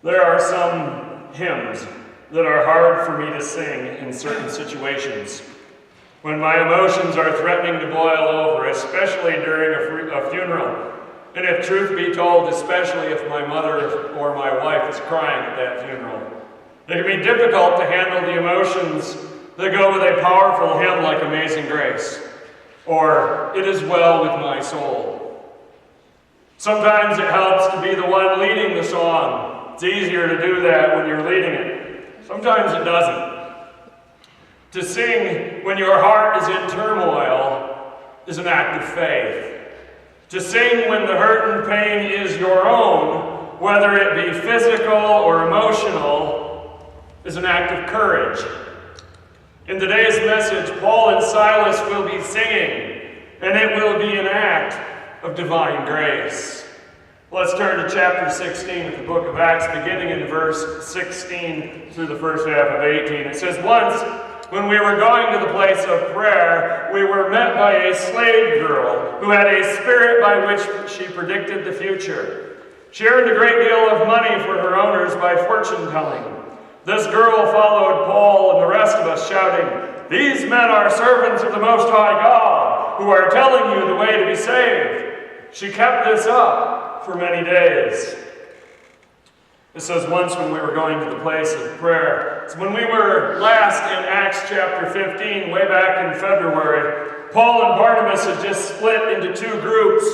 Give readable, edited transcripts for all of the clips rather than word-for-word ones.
There are some hymns that are hard for me to sing in certain situations. When my emotions are threatening to boil over, especially during a funeral, and if truth be told, especially if my mother or my wife is crying at that funeral. It can be difficult to handle the emotions that go with a powerful hymn like Amazing Grace, or It Is Well With My Soul. Sometimes it helps to be the one leading the song. It's easier to do that when you're leading it. Sometimes it doesn't. To sing when your heart is in turmoil is an act of faith. To sing when the hurt and pain is your own, whether it be physical or emotional, is an act of courage. In today's message, Paul and Silas will be singing, and it will be an act of divine grace. Let's turn to chapter 16 of the book of Acts, beginning in verse 16 through the first half of 18. It says, "Once, when we were going to the place of prayer, we were met by a slave girl who had a spirit by which she predicted the future. She earned a great deal of money for her owners by fortune telling. This girl followed Paul and the rest of us, shouting, 'These men are servants of the Most High God, who are telling you the way to be saved.' She kept this up for many days." It says, "Once when we were going to the place of prayer." So when we were last in Acts chapter 15, way back in February, Paul and Barnabas had just split into two groups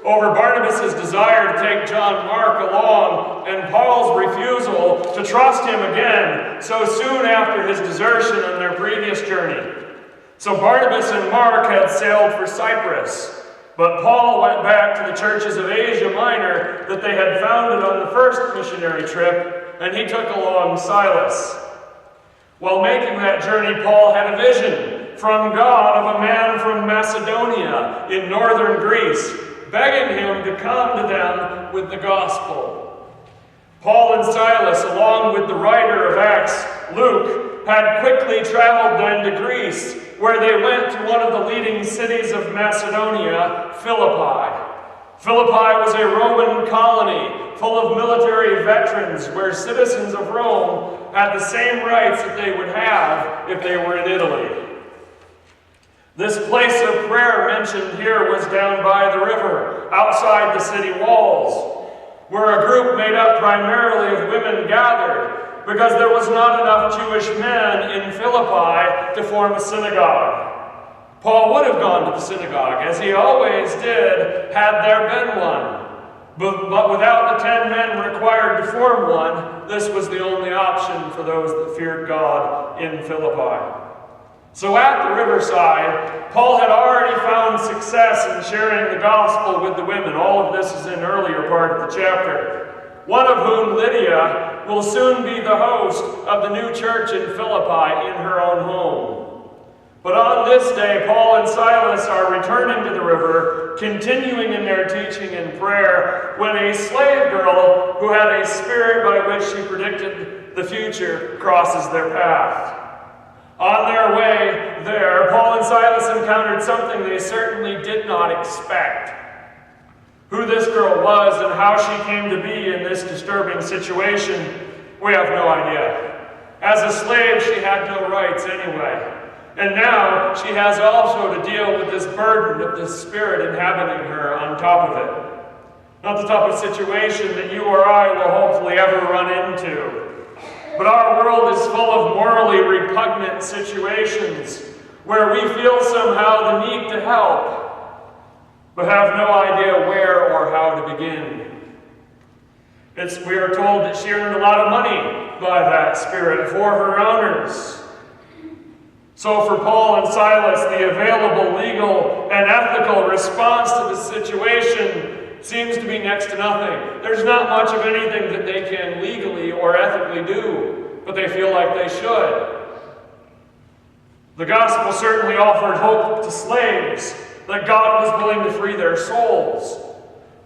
over Barnabas' desire to take John Mark along and Paul's refusal to trust him again so soon after his desertion on their previous journey. So Barnabas and Mark had sailed for Cyprus. But Paul went back to the churches of Asia Minor that they had founded on the first missionary trip, and he took along Silas. While making that journey, Paul had a vision from God of a man from Macedonia in northern Greece, begging him to come to them with the gospel. Paul and Silas, along with the writer of Acts, Luke, had quickly traveled then to Greece, where they went to one of the leading cities of Macedonia, Philippi. Philippi was a Roman colony full of military veterans where citizens of Rome had the same rights that they would have if they were in Italy. This place of prayer mentioned here was down by the river, outside the city walls, where a group made up primarily of women gathered, because there was not enough Jewish men in Philippi to form a synagogue. Paul would have gone to the synagogue, as he always did, had there been one. But without the 10 men required to form one, this was the only option for those that feared God in Philippi. So at the riverside, Paul had already found success in sharing the gospel with the women. All of this is in the earlier part of the chapter. One of whom, Lydia, will soon be the host of the new church in Philippi in her own home. But on this day, Paul and Silas are returning to the river, continuing in their teaching and prayer, when a slave girl who had a spirit by which she predicted the future crosses their path. On their way there, Paul and Silas encountered something they certainly did not expect. Who this girl was and how she came to be in this disturbing situation, we have no idea. As a slave, she had no rights anyway. And now she has also to deal with this burden of this spirit inhabiting her on top of it. Not the type of situation that you or I will hopefully ever run into. But our world is full of morally repugnant situations where we feel somehow the need to help, but have no idea where or how to begin. We are told that she earned a lot of money by that spirit for her owners. So for Paul and Silas, the available legal and ethical response to the situation seems to be next to nothing. There's not much of anything that they can legally or ethically do, but they feel like they should. The gospel certainly offered hope to slaves, that God was willing to free their souls.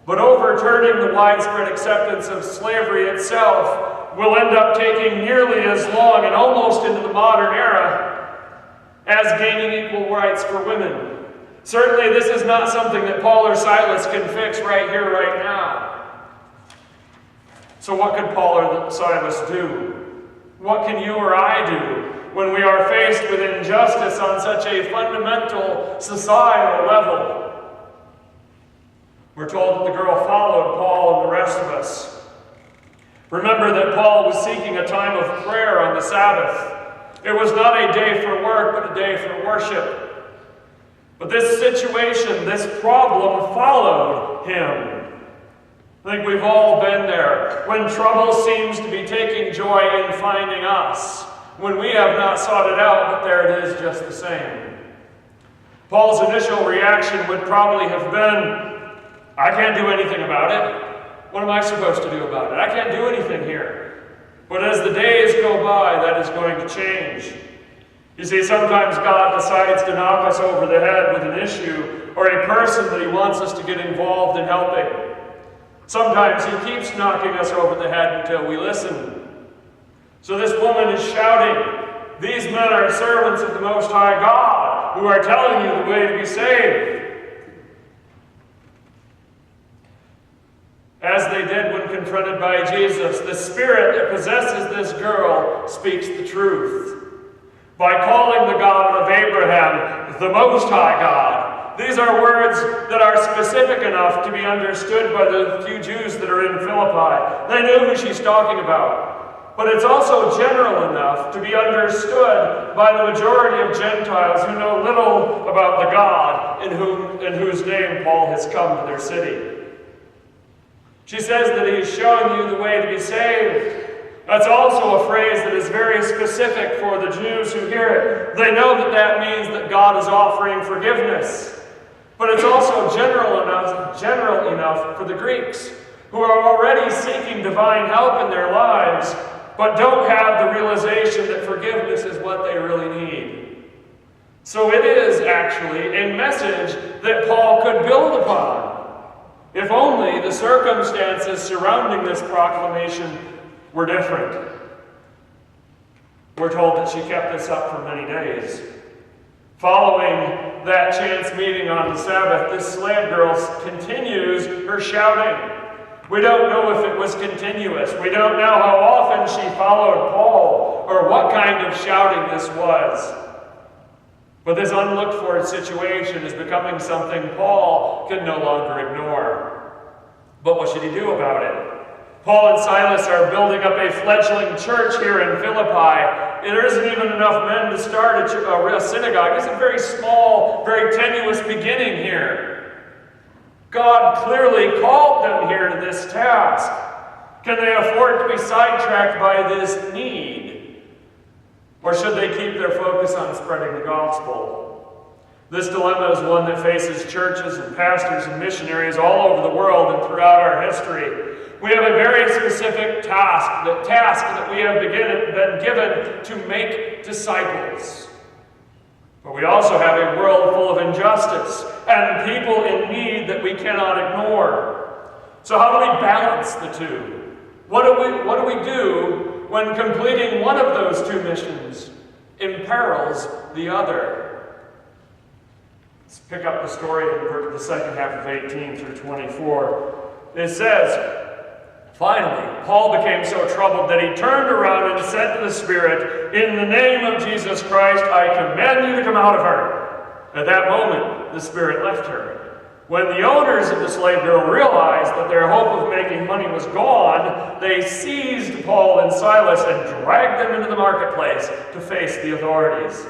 But overturning the widespread acceptance of slavery itself will end up taking nearly as long and almost into the modern era as gaining equal rights for women. Certainly this is not something that Paul or Silas can fix right here, right now. So what could Paul or Silas do? What can you or I do when we are faced with injustice on such a fundamental societal level? We're told that the girl followed Paul and the rest of us. Remember that Paul was seeking a time of prayer on the Sabbath. It was not a day for work, but a day for worship. But this situation, this problem followed him. I think we've all been there. When trouble seems to be taking joy in finding us. When we have not sought it out, but there it is just the same. Paul's initial reaction would probably have been, I can't do anything about it. What am I supposed to do about it? I can't do anything here. But as the days go by, that is going to change. You see, sometimes God decides to knock us over the head with an issue or a person that he wants us to get involved in helping. Sometimes he keeps knocking us over the head until we listen. So this woman is shouting, these men are servants of the Most High God who are telling you the way to be saved. As they did when confronted by Jesus, the spirit that possesses this girl speaks the truth. By calling the God of Abraham the Most High God, these are words that are specific enough to be understood by the few Jews that are in Philippi. They know who she's talking about. But it's also general enough to be understood by the majority of Gentiles who know little about the God in whose name Paul has come to their city. She says that he's showing you the way to be saved. That's also a phrase that is very specific for the Jews who hear it. They know that that means that God is offering forgiveness. But it's also general enough for the Greeks, who are already seeking divine help in their lives, but don't have the realization that forgiveness is what they really need. So it is actually a message that Paul could build upon. If only the circumstances surrounding this proclamation were different. We're told that she kept this up for many days. Following that chance meeting on the Sabbath, this slave girl continues her shouting. We don't know if it was continuous. We don't know how often she followed Paul or what kind of shouting this was. But this unlooked-for situation is becoming something Paul can no longer ignore. But what should he do about it? Paul and Silas are building up a fledgling church here in Philippi. There isn't even enough men to start a synagogue. It's a very small, very tenuous beginning here. God clearly called them here to this task. Can they afford to be sidetracked by this need? Or should they keep their focus on spreading the gospel? This dilemma is one that faces churches and pastors and missionaries all over the world and throughout our history. We have a very specific task that we have been given to make disciples. But we also have a world full of injustice and people in need that we cannot ignore. So how do we balance the two? What do we do when completing one of those two missions imperils the other? Let's pick up the story in the second half of 18 through 24. It says, finally, Paul became so troubled that he turned around and said to the Spirit, "In the name of Jesus Christ, I command you to come out of her." At that moment, the Spirit left her. When the owners of the slave girl realized that their hope of making money was gone, they seized Paul and Silas and dragged them into the marketplace to face the authorities.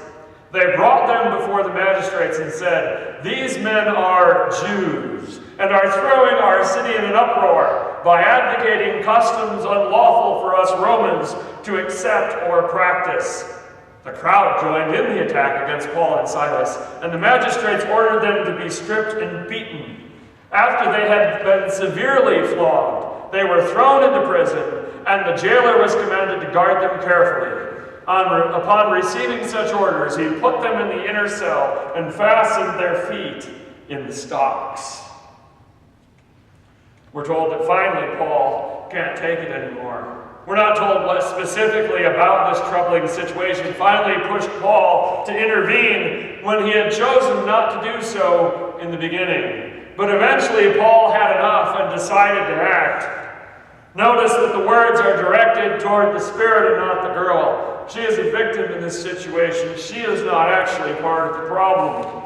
They brought them before the magistrates and said, "These men are Jews and are throwing our city in an uproar by advocating customs unlawful for us Romans to accept or practice." The crowd joined in the attack against Paul and Silas, and the magistrates ordered them to be stripped and beaten. After they had been severely flogged, they were thrown into prison, and the jailer was commanded to guard them carefully. Upon receiving such orders, he put them in the inner cell and fastened their feet in the stocks. We're told that finally Paul can't take it anymore. We're not told what specifically about this troubling situation finally pushed Paul to intervene when he had chosen not to do so in the beginning. But eventually Paul had enough and decided to act. Notice that the words are directed toward the spirit and not the girl. She is a victim in this situation. She is not actually part of the problem.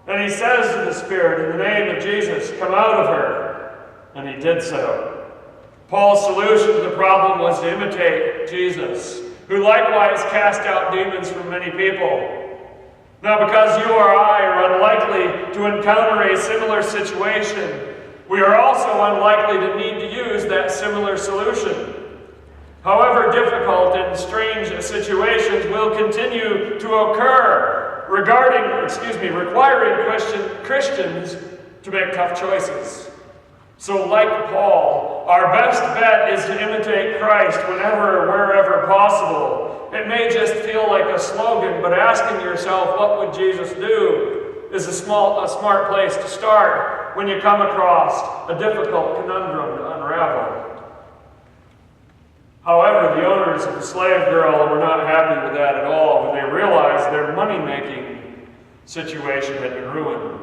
And he says to the spirit, in the name of Jesus, come out of her. And he did so. Paul's solution to the problem was to imitate Jesus, who likewise cast out demons from many people. Now, because you or I are unlikely to encounter a similar situation, we are also unlikely to need to use that similar solution. However difficult and strange situations will continue to occur requiring Christians to make tough choices. So like Paul, our best bet is to imitate Christ whenever or wherever possible. It may just feel like a slogan, but asking yourself, what would Jesus do, is a smart place to start when you come across a difficult conundrum to unravel. However, the owners of the slave girl were not happy with that at all when they realized their money-making situation had been ruined.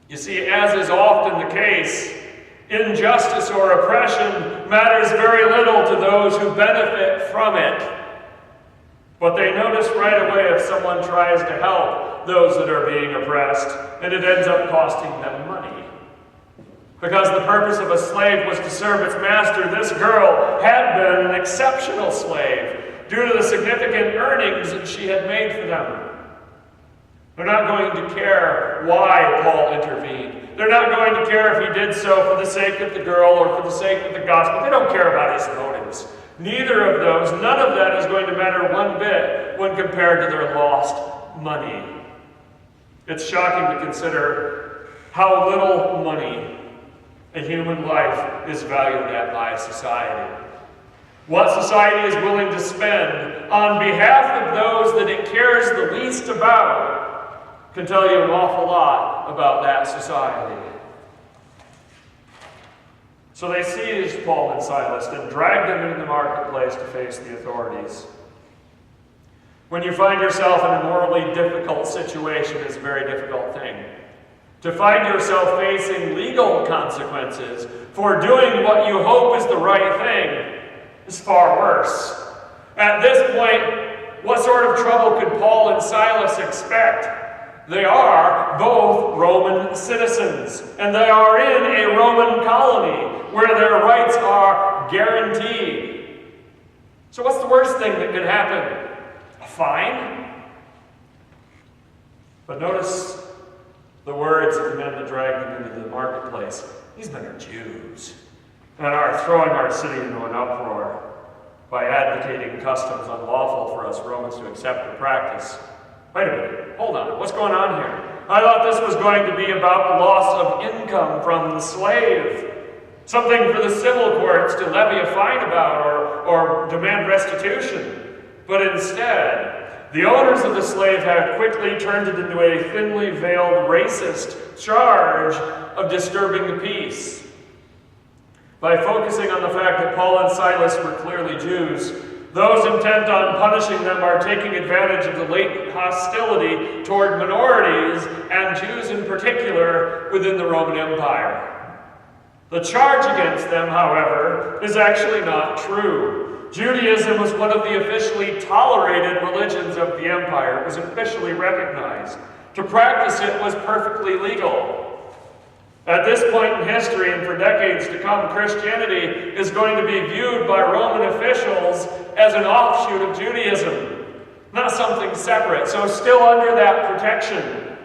You see, as is often the case, injustice or oppression matters very little to those who benefit from it. But they notice right away if someone tries to help those that are being oppressed, and it ends up costing them money. Because the purpose of a slave was to serve its master, this girl had been an exceptional slave due to the significant earnings that she had made for them. They're not going to care why Paul intervened. They're not going to care if he did so for the sake of the girl or for the sake of the gospel. They don't care about his motives. Neither of those, none of that is going to matter one bit when compared to their lost money. It's shocking to consider how little money a human life is valued at by society. What society is willing to spend on behalf of those that it cares the least about can tell you an awful lot about that society. So they seized Paul and Silas and dragged them into the marketplace to face the authorities. When you find yourself in a morally difficult situation, it's a very difficult thing. To find yourself facing legal consequences for doing what you hope is the right thing is far worse. At this point, what sort of trouble could Paul and Silas expect? They are both Roman citizens, and they are in a Roman colony where their rights are guaranteed. So what's the worst thing that could happen? A fine? But notice the words of the men that dragged them into the marketplace. These men are Jews and are throwing our city into an uproar by advocating customs unlawful for us Romans to accept or practice. Wait a minute, hold on, what's going on here? I thought this was going to be about the loss of income from the slave. Something for the civil courts to levy a fine about or demand restitution. But instead, the owners of the slave had quickly turned it into a thinly veiled racist charge of disturbing the peace. By focusing on the fact that Paul and Silas were clearly Jews, those intent on punishing them are taking advantage of the latent hostility toward minorities, and Jews in particular, within the Roman Empire. The charge against them, however, is actually not true. Judaism was one of the officially tolerated religions of the empire. It was officially recognized. To practice it was perfectly legal. At this point in history, and for decades to come, Christianity is going to be viewed by Roman officials as an offshoot of Judaism, not something separate, so still under that protection.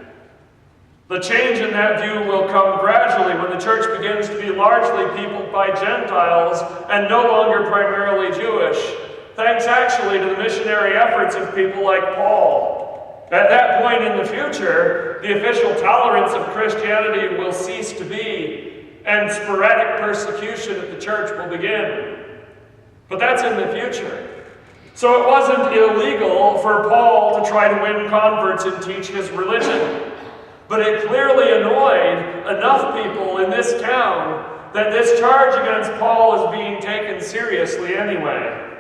The change in that view will come gradually when the church begins to be largely peopled by Gentiles and no longer primarily Jewish, thanks actually to the missionary efforts of people like Paul. At that point in the future, the official tolerance of Christianity will cease to be, and sporadic persecution of the church will begin. But that's in the future. So it wasn't illegal for Paul to try to win converts and teach his religion. But it clearly annoyed enough people in this town that this charge against Paul is being taken seriously anyway.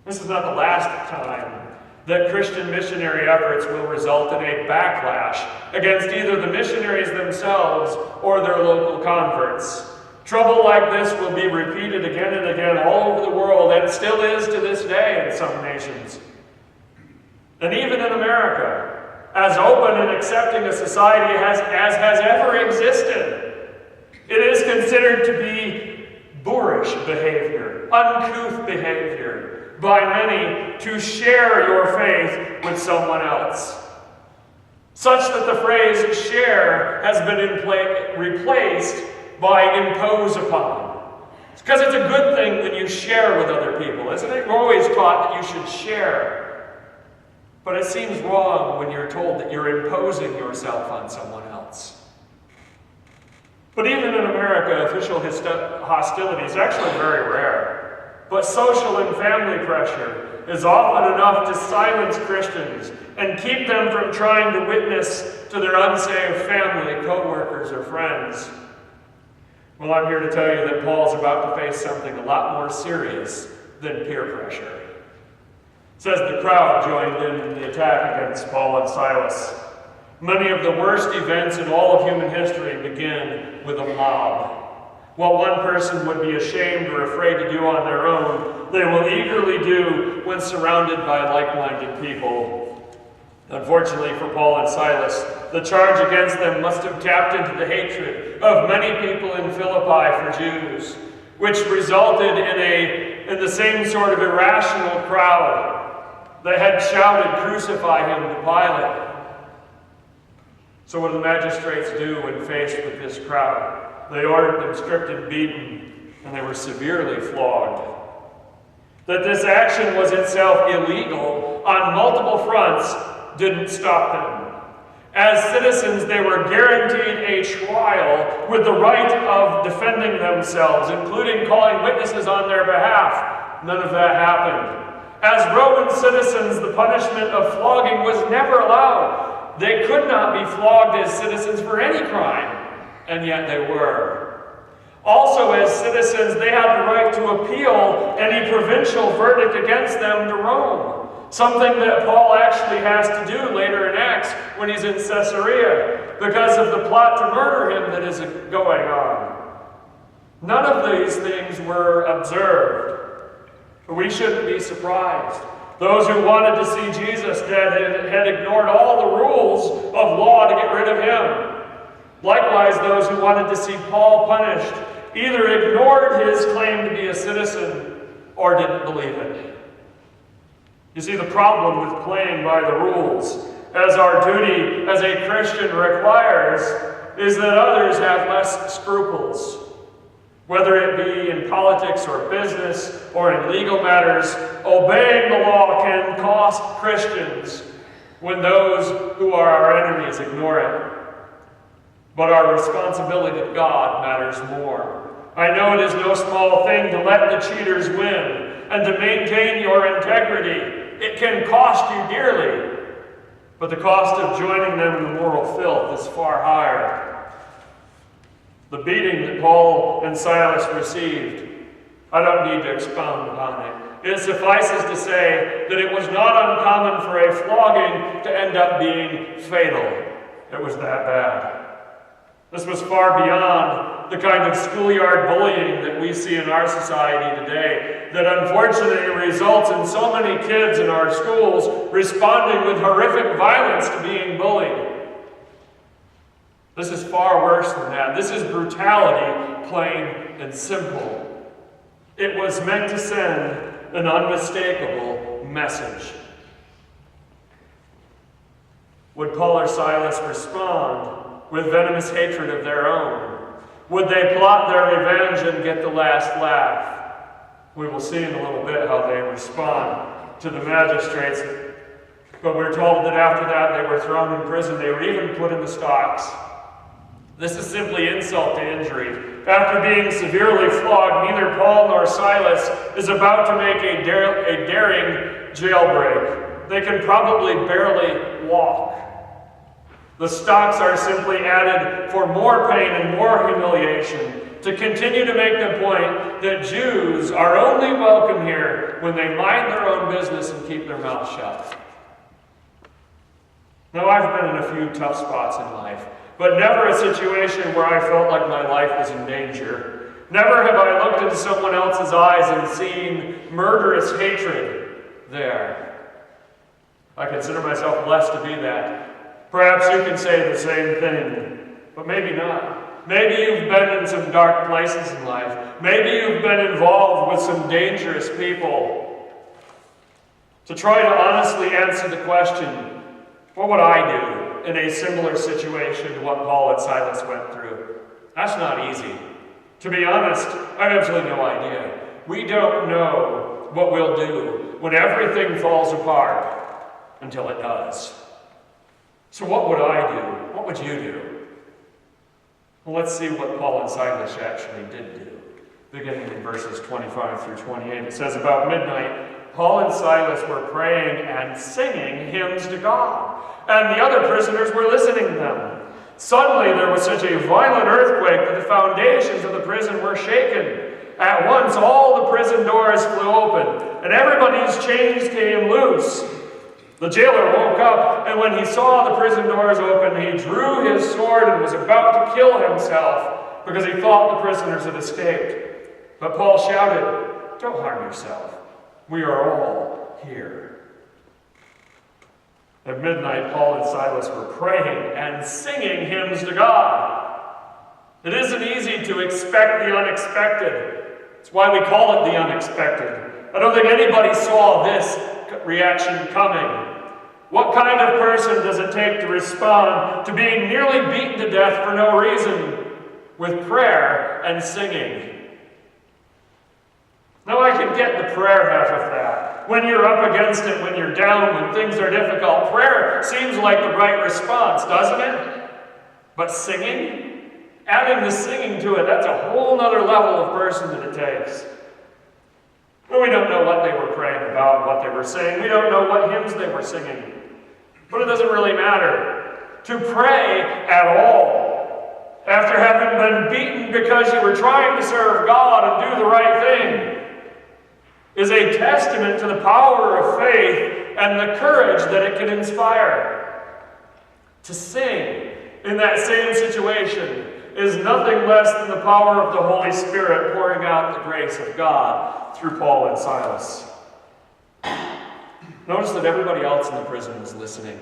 This is not the last time that Christian missionary efforts will result in a backlash against either the missionaries themselves or their local converts. Trouble like this will be repeated again and again all over the world, and still is to this day in some nations. And even in America, as open and accepting a society as has ever existed, it is considered to be boorish behavior, uncouth behavior by many to share your faith with someone else. Such that the phrase share has been replaced by impose upon. It's because it's a good thing when you share with other people, isn't it? We're always taught that you should share. But it seems wrong when you're told that you're imposing yourself on someone else. But even in America, official hostility is actually very rare. But social and family pressure is often enough to silence Christians and keep them from trying to witness to their unsaved family, co-workers, or friends. Well, I'm here to tell you that Paul's about to face something a lot more serious than peer pressure. It says the crowd joined in the attack against Paul and Silas. Many of the worst events in all of human history begin with a mob. What one person would be ashamed or afraid to do on their own, they will eagerly do when surrounded by like-minded people. Unfortunately for Paul and Silas, the charge against them must have tapped into the hatred of many people in Philippi for Jews, which resulted in the same sort of irrational crowd that had shouted, "Crucify him," to Pilate. So what do the magistrates do when faced with this crowd? They ordered them stripped and beaten, and they were severely flogged. That this action was itself illegal on multiple fronts didn't stop them. As citizens, they were guaranteed a trial with the right of defending themselves, including calling witnesses on their behalf. None of that happened. As Roman citizens, the punishment of flogging was never allowed. They could not be flogged as citizens for any crime, and yet they were. Also, as citizens, they had the right to appeal any provincial verdict against them to Rome, something that Paul actually has to do later in Acts when he's in Caesarea, because of the plot to murder him that is going on. None of these things were observed. We shouldn't be surprised. Those who wanted to see Jesus dead had ignored all the rules of law to get rid of him. Likewise, those who wanted to see Paul punished either ignored his claim to be a citizen or didn't believe it. You see, the problem with playing by the rules, as our duty as a Christian requires, is that others have less scruples. Whether it be in politics or business or in legal matters, obeying the law can cost Christians when those who are our enemies ignore it. But our responsibility to God matters more. I know it is no small thing to let the cheaters win and to maintain your integrity. It can cost you dearly, but the cost of joining them in the moral filth is far higher. The beating that Paul and Silas received, I don't need to expound upon it. It suffices to say that it was not uncommon for a flogging to end up being fatal. It was that bad. This was far beyond the kind of schoolyard bullying that we see in our society today, that unfortunately results in so many kids in our schools responding with horrific violence to being bullied. This is far worse than that. This is brutality, plain and simple. It was meant to send an unmistakable message. Would Paul or Silas respond with venomous hatred of their own? Would they plot their revenge and get the last laugh? We will see in a little bit how they respond to the magistrates. But we're told that after that they were thrown in prison. They were even put in the stocks. This is simply insult to injury. After being severely flogged, neither Paul nor Silas is about to make a daring jailbreak. They can probably barely walk. The stocks are simply added for more pain and more humiliation, to continue to make the point that Jews are only welcome here when they mind their own business and keep their mouths shut. Now, I've been in a few tough spots in life, but never a situation where I felt like my life was in danger. Never have I looked into someone else's eyes and seen murderous hatred there. I consider myself blessed to be that. Perhaps you can say the same thing, but maybe not. Maybe you've been in some dark places in life. Maybe you've been involved with some dangerous people. To try to honestly answer the question, what would I do in a similar situation to what Paul and Silas went through? That's not easy. To be honest, I have absolutely no idea. We don't know what we'll do when everything falls apart until it does. So what would I do? What would you do? Well, let's see what Paul and Silas actually did do. Beginning in verses 25 through 28, it says, about midnight, Paul and Silas were praying and singing hymns to God, and the other prisoners were listening to them. Suddenly there was such a violent earthquake that the foundations of the prison were shaken. At once all the prison doors flew open, and everybody's chains came loose. The jailer woke up, and when he saw the prison doors open, he drew his sword and was about to kill himself because he thought the prisoners had escaped. But Paul shouted, "Don't harm yourself. We are all here." At midnight, Paul and Silas were praying and singing hymns to God. It isn't easy to expect the unexpected. That's why we call it the unexpected. I don't think anybody saw this reaction coming. What kind of person does it take to respond to being nearly beaten to death for no reason with prayer and singing? Now I can get the prayer half of that. When you're up against it, when you're down, when things are difficult, prayer seems like the right response, doesn't it? But singing? Adding the singing to it, that's a whole other level of person that it takes. Well, we don't know what they were praying about, what they were saying. We don't know what hymns they were singing. But it doesn't really matter. To pray at all, after having been beaten because you were trying to serve God and do the right thing, is a testament to the power of faith and the courage that it can inspire. To sing in that same situation is nothing less than the power of the Holy Spirit pouring out the grace of God through Paul and Silas. Notice that everybody else in the prison was listening.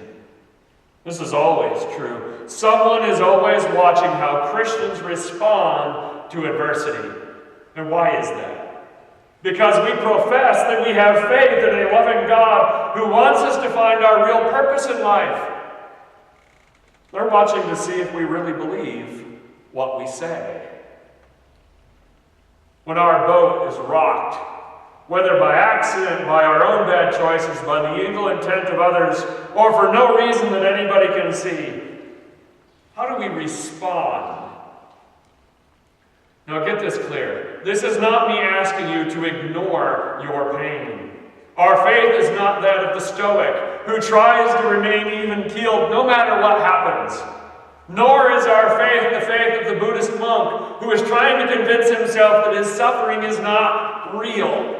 This is always true. Someone is always watching how Christians respond to adversity. And why is that? Because we profess that we have faith in a loving God who wants us to find our real purpose in life. They're watching to see if we really believe what we say. When our boat is rocked, whether by accident, by our own bad choices, by the evil intent of others, or for no reason that anybody can see, how do we respond? Now get this clear. This is not me asking you to ignore your pain. Our faith is not that of the Stoic, who tries to remain even-keeled no matter what happens. Nor is our faith the faith of the Buddhist monk, who is trying to convince himself that his suffering is not real.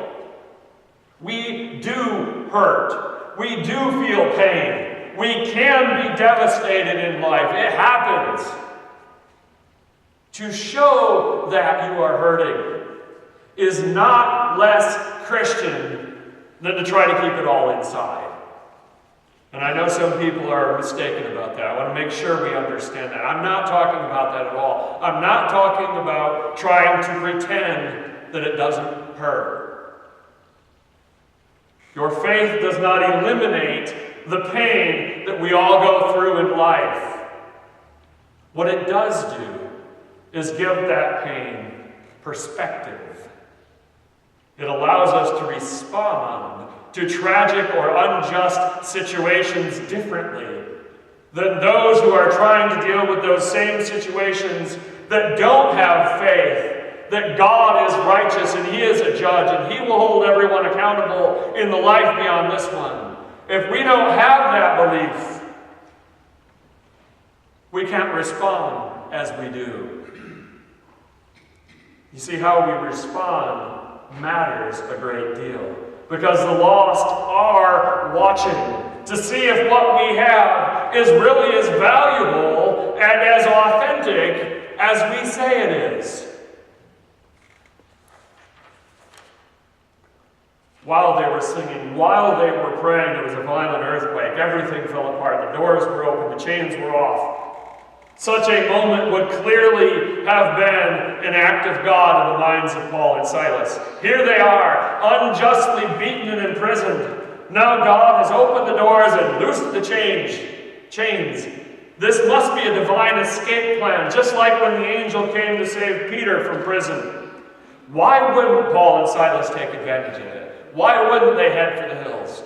We do hurt. We do feel pain. We can be devastated in life. It happens. To show that you are hurting is not less Christian than to try to keep it all inside. And I know some people are mistaken about that. I want to make sure we understand that. I'm not talking about that at all. I'm not talking about trying to pretend that it doesn't hurt. Your faith does not eliminate the pain that we all go through in life. What it does do is give that pain perspective. It allows us to respond to tragic or unjust situations differently than those who are trying to deal with those same situations that don't have faith that God is righteous and He is a judge and He will hold everyone accountable in the life beyond this one. If we don't have that belief, we can't respond as we do. You see, how we respond matters a great deal, because the lost are watching to see if what we have is really as valuable and as authentic as we say it is. While they were singing, while they were praying, there was a violent earthquake. Everything fell apart. The doors were open. The chains were off. Such a moment would clearly have been an act of God in the minds of Paul and Silas. Here they are, unjustly beaten and imprisoned. Now God has opened the doors and loosed the chains. This must be a divine escape plan, just like when the angel came to save Peter from prison. Why wouldn't Paul and Silas take advantage of it? Why wouldn't they head for the hills?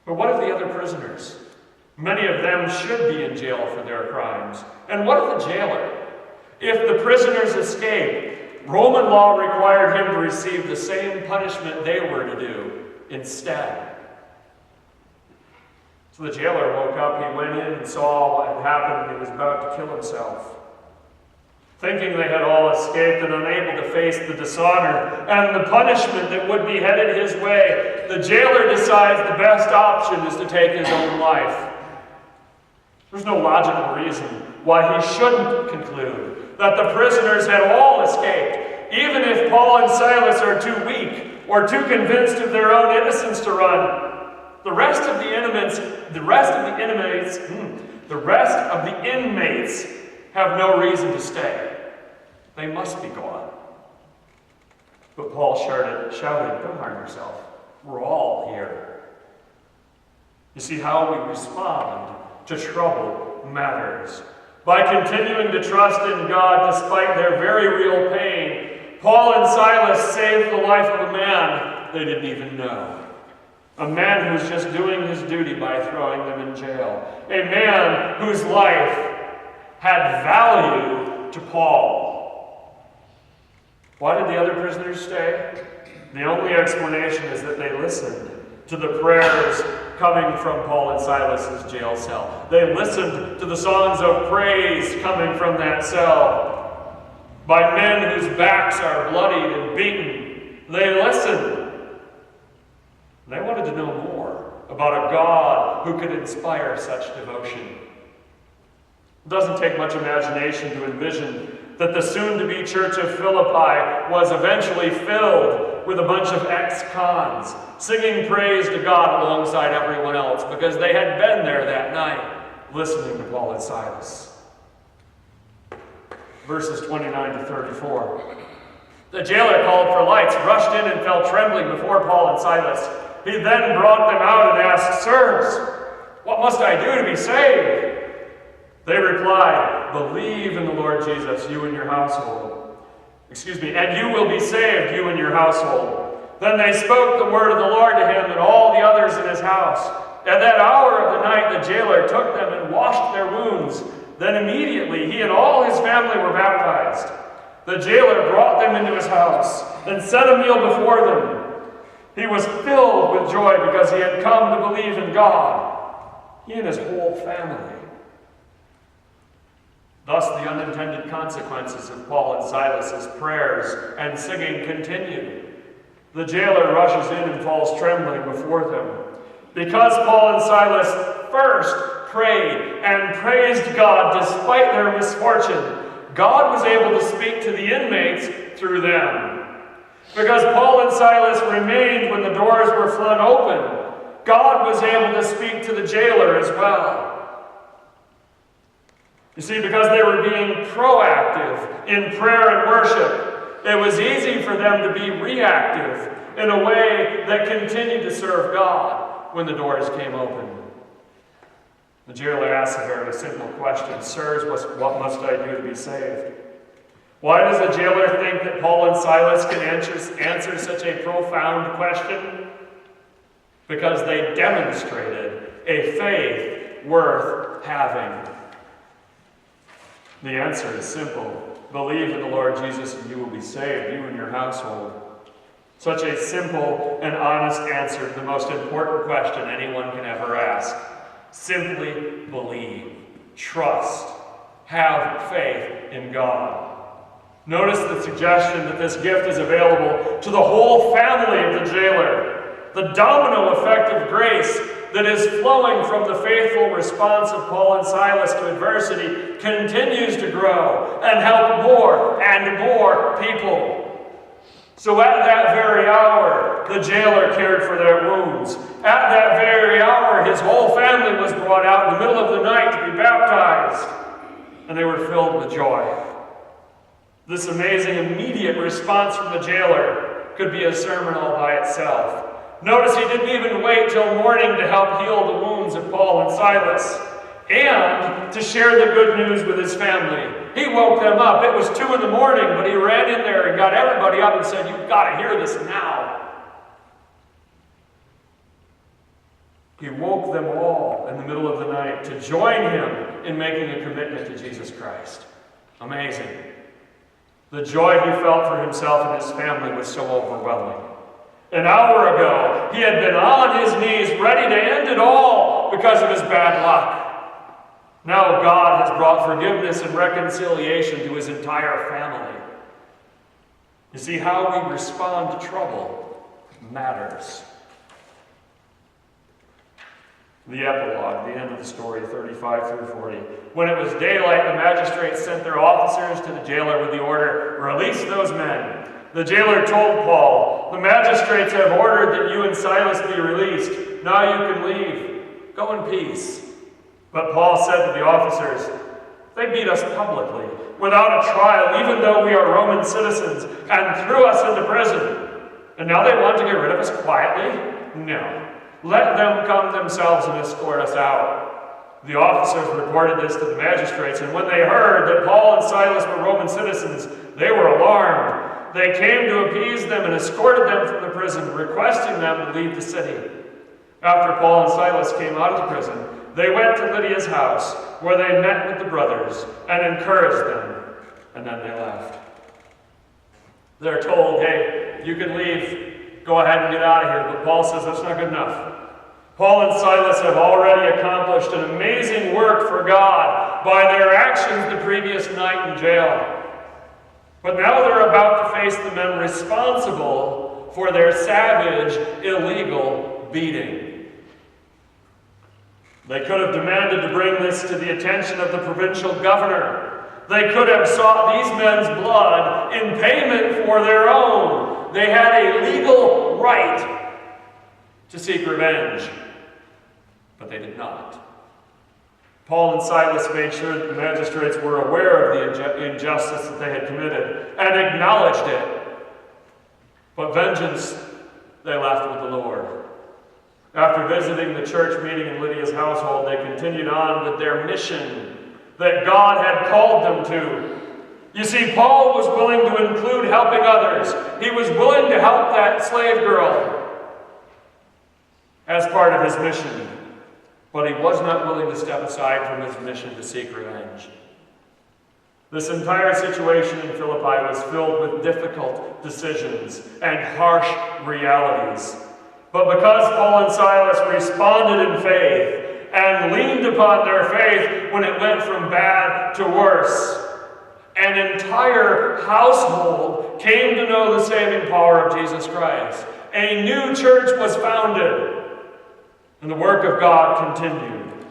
But what of the other prisoners? Many of them should be in jail for their crimes. And what of the jailer? If the prisoners escaped, Roman law required him to receive the same punishment they were to do instead. So the jailer woke up, he went in and saw what had happened, and he was about to kill himself. Thinking they had all escaped and unable to face the dishonor and the punishment that would be headed his way, the jailer decides the best option is to take his own life. There's no logical reason why he shouldn't conclude that the prisoners had all escaped, even if Paul and Silas are too weak or too convinced of their own innocence to run. The rest of the inmates have no reason to stay. They must be gone. But Paul shouted, "Don't harm yourself. We're all here." You see, how we respond to trouble matters. By continuing to trust in God despite their very real pain, Paul and Silas saved the life of a man they didn't even know. A man who was just doing his duty by throwing them in jail. A man whose life had value to Paul. Why did the other prisoners stay? The only explanation is that they listened to the prayers coming from Paul and Silas's jail cell. They listened to the songs of praise coming from that cell by men whose backs are bloodied and beaten. They listened. They wanted to know more about a God who could inspire such devotion. It doesn't take much imagination to envision that the soon-to-be church of Philippi was eventually filled with a bunch of ex-cons singing praise to God alongside everyone else because they had been there that night listening to Paul and Silas. Verses 29 to 34. The jailer called for lights, rushed in and fell trembling before Paul and Silas. He then brought them out and asked, "Sirs, what must I do to be saved?" They replied, "Believe in the Lord Jesus, you and your household. And you will be saved, you and your household." Then they spoke the word of the Lord to him and all the others in his house. At that hour of the night, the jailer took them and washed their wounds. Then immediately he and all his family were baptized. The jailer brought them into his house and set a meal before them. He was filled with joy because he had come to believe in God, he and his whole family. Thus the unintended consequences of Paul and Silas's prayers and singing continued. The jailer rushes in and falls trembling before them. Because Paul and Silas first prayed and praised God despite their misfortune, God was able to speak to the inmates through them. Because Paul and Silas remained when the doors were flung open, God was able to speak to the jailer as well. You see, because they were being proactive in prayer and worship, it was easy for them to be reactive in a way that continued to serve God when the doors came open. The jailer asked a very simple question, "Sirs, what must I do to be saved?" Why does the jailer think that Paul and Silas can answer such a profound question? Because they demonstrated a faith worth having. The answer is simple. Believe in the Lord Jesus and you will be saved, you and your household. Such a simple and honest answer to the most important question anyone can ever ask. Simply believe, trust, have faith in God. Notice the suggestion that this gift is available to the whole family of the jailer. The domino effect of grace that is flowing from the faithful response of Paul and Silas to adversity continues to grow and help more and more people. So at that very hour, hour, the jailer cared for their wounds. At that very hour, his whole family was brought out in the middle of the night to be baptized, and they were filled with joy. This amazing immediate response from the jailer could be a sermon all by itself. Notice he didn't even wait till morning to help heal the wounds of Paul and Silas and to share the good news with his family. He woke them up. It was 2 in the morning, but he ran in there and got everybody up and said, "You've got to hear this now." He woke them all in the middle of the night to join him in making a commitment to Jesus Christ. Amazing. The joy he felt for himself and his family was so overwhelming. An hour ago, he had been on his knees ready to end it all because of his bad luck. Now God has brought forgiveness and reconciliation to his entire family. You see, how we respond to trouble matters. The epilogue, the end of the story, 35 through 40. When it was daylight, the magistrates sent their officers to the jailer with the order, "Release those men." The jailer told Paul, "The magistrates have ordered that you and Silas be released. Now you can leave. Go in peace." But Paul said to the officers, "They beat us publicly, without a trial, even though we are Roman citizens, and threw us into prison. And now they want to get rid of us quietly? No. Let them come themselves and escort us out." The officers reported this to the magistrates, and when they heard that Paul and Silas were Roman citizens, they were alarmed. They came to appease them and escorted them from the prison, requesting them to leave the city. After Paul and Silas came out of the prison, they went to Lydia's house, where they met with the brothers and encouraged them, and then they left. They're told, "Hey, you can leave. Go ahead and get out of here." But Paul says that's not good enough. Paul and Silas have already accomplished an amazing work for God by their actions the previous night in jail. But now they're about to face the men responsible for their savage, illegal beating. They could have demanded to bring this to the attention of the provincial governor. They could have sought these men's blood in payment for their own. They had a legal right to seek revenge, but they did not. Paul and Silas made sure that the magistrates were aware of the injustice that they had committed and acknowledged it. But vengeance they left with the Lord. After visiting the church meeting in Lydia's household, they continued on with their mission that God had called them to. You see, Paul was willing to include helping others. He was willing to help that slave girl as part of his mission. But he was not willing to step aside from his mission to seek revenge. This entire situation in Philippi was filled with difficult decisions and harsh realities. But because Paul and Silas responded in faith and leaned upon their faith when it went from bad to worse, an entire household came to know the saving power of Jesus Christ. A new church was founded. And the work of God continued,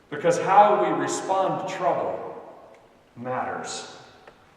because how we respond to trouble matters.